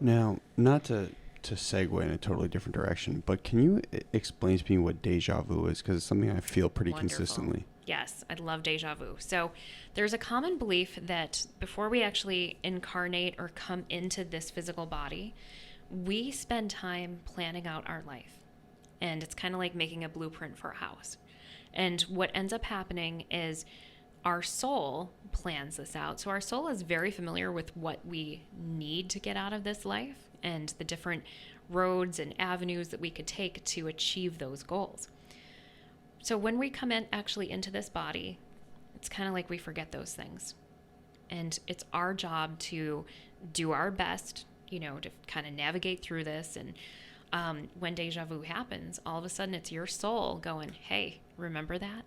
Now, not to segue in a totally different direction, but can you explain to me what deja vu is? Because it's something I feel pretty Wonderful. consistently. Yes, I love deja vu. So there's a common belief that before we actually incarnate or come into this physical body, we spend time planning out our life. And it's kind of like making a blueprint for a house. And what ends up happening is our soul plans this out. So our soul is very familiar with what we need to get out of this life and the different roads and avenues that we could take to achieve those goals. So when we come in actually into this body, it's kind of like we forget those things. And it's our job to do our best, to kind of navigate through this. And when deja vu happens, all of a sudden it's your soul going, hey, remember that?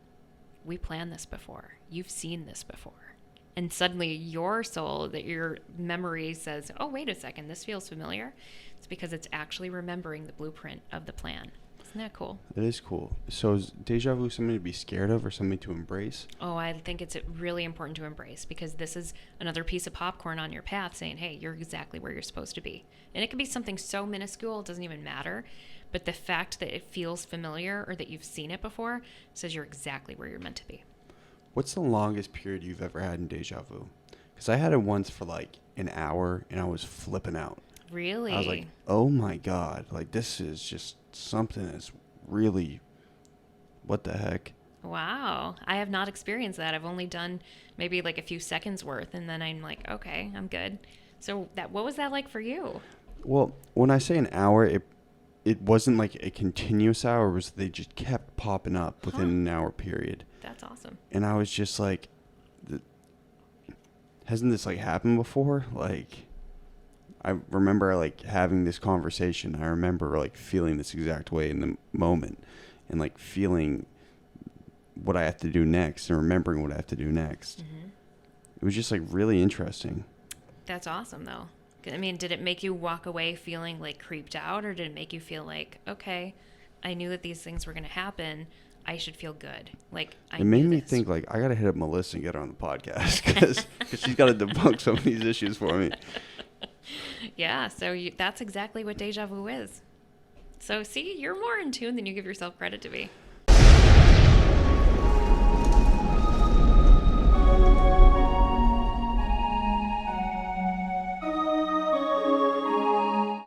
We planned this before. You've seen this before. And suddenly your soul, that your memory says, oh, wait a second, this feels familiar. It's because it's actually remembering the blueprint of the plan. Isn't that cool? It is cool. So is deja vu something to be scared of or something to embrace? Oh, I think it's really important to embrace, because this is another piece of popcorn on your path saying, hey, you're exactly where you're supposed to be. And it can be something so minuscule, it doesn't even matter. But the fact that it feels familiar or that you've seen it before says you're exactly where you're meant to be. What's the longest period you've ever had in deja vu? Because I had it once for like an hour and I was flipping out. Really? I was like, oh my God, like this is just something that's really, what the heck? Wow. I have not experienced that. I've only done maybe like a few seconds worth, and then I'm like, okay, I'm good. So what was that like for you? Well, when I say an hour, it wasn't like a continuous hour. It was they just kept popping up within an hour period. That's awesome. And I was just like, hasn't this like happened before? Like, I remember like having this conversation. I remember like feeling this exact way in the moment, and like feeling what I have to do next and remembering what I have to do next. Mm-hmm. It was just like really interesting. That's awesome though. I mean, did it make you walk away feeling like creeped out, or did it make you feel like, okay, I knew that these things were going to happen. I should feel good. Like it made me think like I got to hit up Melissa and get her on the podcast because she's got to debunk some of these issues for me. Yeah, so that's exactly what deja vu is. So see, you're more in tune than you give yourself credit to be.